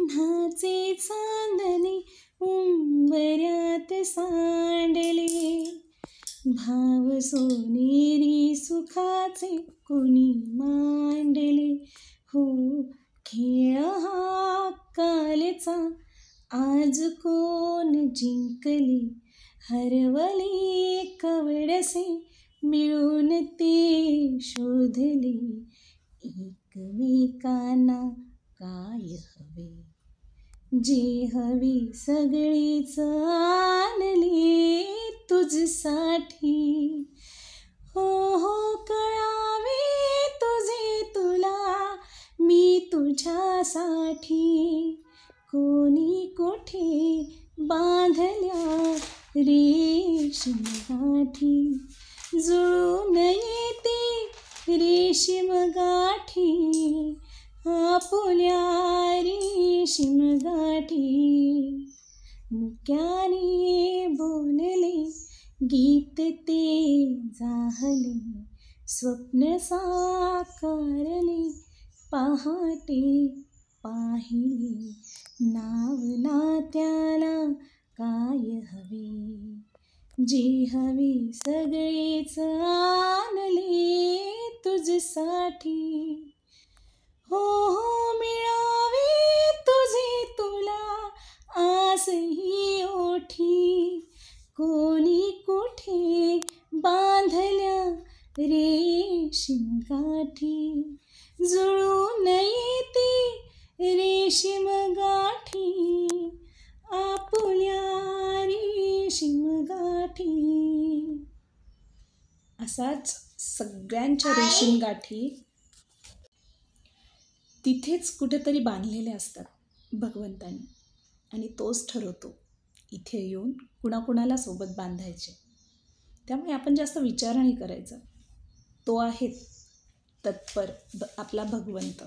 पुन्हाचे चांदणे उंबऱ्यात सांडले, भाव सोनेरी सुखाचे कोणी मांडले. हो खेळ हा कालचा आज कोण जिंकले, हरवले कवडसे मिळून ते शोधले. एकमेकांना काय हवे, जे हवे सगळेच आणले तुझसाठी. हो हो कळावे तुझे तुला मी तुझ्यासाठी. कोणी कोठे बांधल्या रेशीम गाठी, जुळून येते रेशीम गाठी, आपुल्या रेशीम गाठी. मुक्याने बोलले गीत ते जाहले, स्वप्न साकारले पहाटे पाहिले. नाव ना त्याला काय हवे, जे हवे सगळेच आणले तुझसाठी. हो हो मिळावे तुझे तुला आस ही ओठी, कोणी कुठे बांधल्या रेशीम गाठी, जुळून येते रेशीम गाठी, आपुल्या रेशीम गाठी. असाच सगळ्यांच्या रेशीम गाठी तिथेच कुठेतरी बांधलेले असतात भगवंतानी, आणि तोच ठरवतो इथे येऊन कुणाकुणाला सोबत बांधायचे. त्यामुळे आपण जास्त विचार नाही करायचा, तो आहे तत्पर आपला भगवंत.